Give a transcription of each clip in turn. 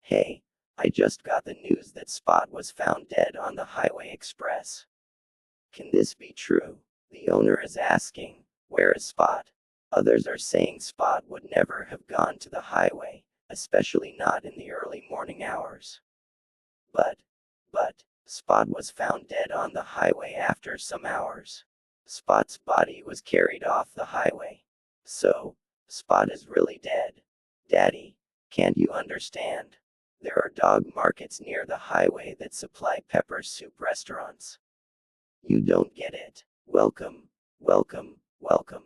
Hey, I just got the news that Spot was found dead on the Highway Express. Can this be true? The owner is asking, where is Spot? Others are saying Spot would never have gone to the highway, especially not in the early morning hours. But, Spot was found dead on the highway after some hours. Spot's body was carried off the highway. So, Spot is really dead. Daddy, can't you understand? There are dog markets near the highway that supply pepper soup restaurants. You don't get it. Welcome, welcome, welcome.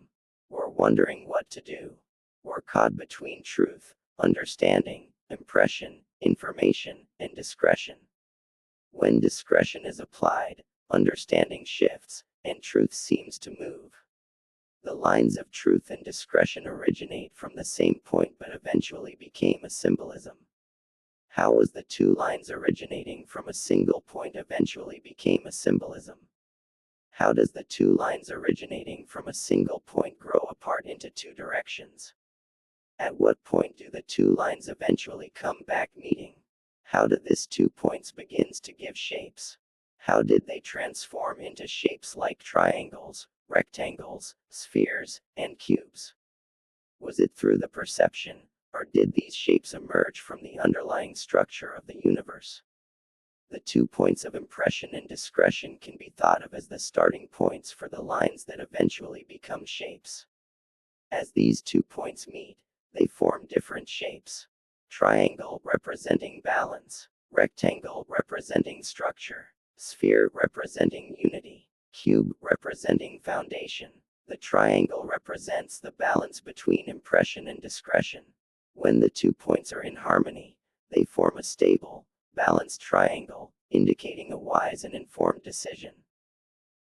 We're wondering what to do. We're caught between truth, understanding, impression, information, and discretion. When discretion is applied, understanding shifts, and truth seems to move. The lines of truth and discretion originate from the same point but eventually became a symbolism. How was the two lines originating from a single point eventually became a symbolism? How does the two lines originating from a single point grow apart into two directions? At what point do the two lines eventually come back meeting? How do these 2 points begins to give shapes? How did they transform into shapes like triangles, rectangles, spheres, and cubes? Was it through the perception, or did these shapes emerge from the underlying structure of the universe? The 2 points of impression and discretion can be thought of as the starting points for the lines that eventually become shapes. As these 2 points meet, they form different shapes. Triangle representing balance, rectangle representing structure, sphere representing unity, cube representing foundation. The triangle represents the balance between impression and discretion. When the 2 points are in harmony, they form a stable, balanced triangle, indicating a wise and informed decision.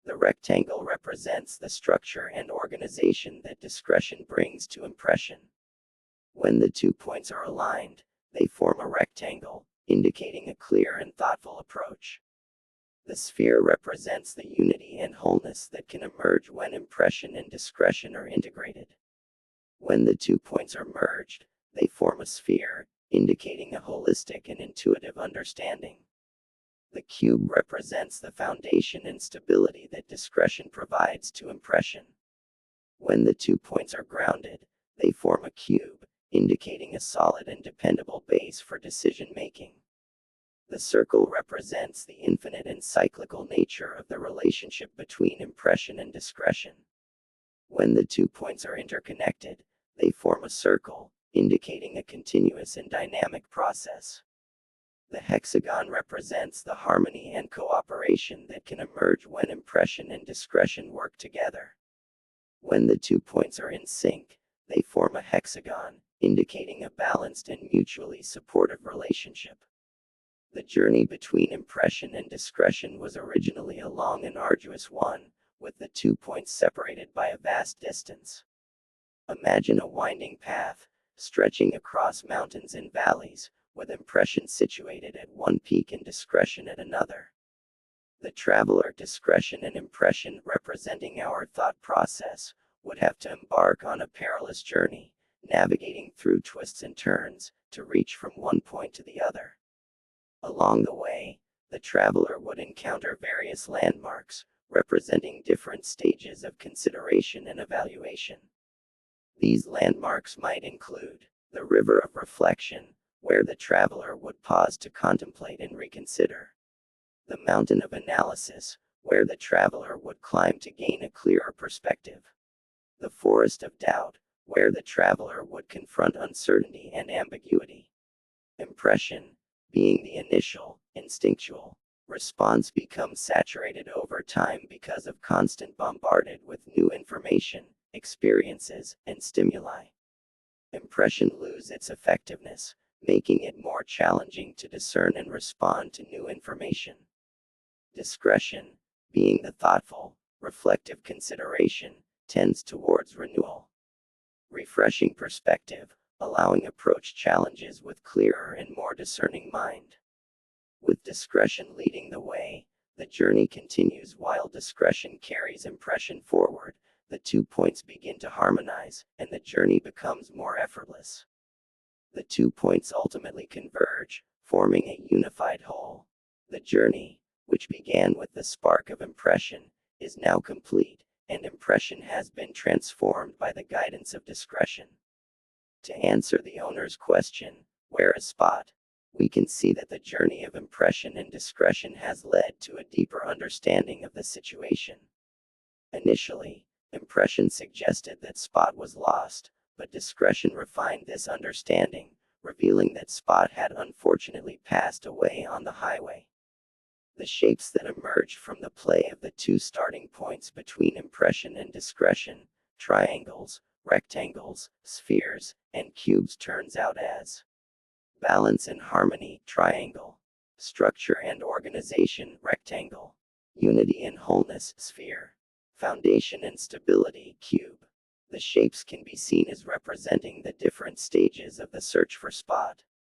The rectangle represents the structure and organization that discretion brings to impression. When the 2 points are aligned, they form a rectangle, indicating a clear and thoughtful approach. The sphere represents the unity and wholeness that can emerge when impression and discretion are integrated. When the 2 points are merged, they form a sphere, indicating a holistic and intuitive understanding. The cube represents the foundation and stability that discretion provides to impression. When the 2 points are grounded, they form a cube, indicating a solid and dependable base for decision making. The circle represents the infinite and cyclical nature of the relationship between impression and discretion. When the 2 points are interconnected, they form a circle, indicating a continuous and dynamic process. The hexagon represents the harmony and cooperation that can emerge when impression and discretion work together. When the 2 points are in sync, they form a hexagon, indicating a balanced and mutually supportive relationship. The journey between impression and discretion was originally a long and arduous one, with the 2 points separated by a vast distance. Imagine a winding path, stretching across mountains and valleys, with impression situated at one peak and discretion at another. The traveler, discretion and impression representing our thought process, would have to embark on a perilous journey, navigating through twists and turns, to reach from one point to the other. Along the way, the traveler would encounter various landmarks, representing different stages of consideration and evaluation. These landmarks might include the river of reflection, where the traveler would pause to contemplate and reconsider; the mountain of analysis, where the traveler would climb to gain a clearer perspective; the forest of doubt, where the traveler would confront uncertainty and ambiguity. Impression, being the initial, instinctual response, becomes saturated over time because of constant bombarded with new information, experiences, and stimuli. Impression loses its effectiveness, making it more challenging to discern and respond to new information. Discretion, being the thoughtful, reflective consideration, tends towards renewal, refreshing perspective, allowing approach challenges with clearer and more discerning mind. With discretion leading the way, the journey continues while discretion carries impression forward. The 2 points begin to harmonize, and the journey becomes more effortless. The 2 points ultimately converge, forming a unified whole. The journey, which began with the spark of impression, is now complete, and impression has been transformed by the guidance of discretion. To answer the owner's question, where is Spot? We can see that the journey of impression and discretion has led to a deeper understanding of the situation. Initially, impression suggested that Spot was lost, but discretion refined this understanding, revealing that Spot had unfortunately passed away on the highway. The shapes that emerged from the play of the two starting points between impression and discretion, triangles, rectangles, spheres, and cubes, turns out as balance and harmony, triangle; structure and organization, rectangle; unity and wholeness, sphere; foundation and stability, cube. The shapes can be seen as representing the different stages of the search for Spot.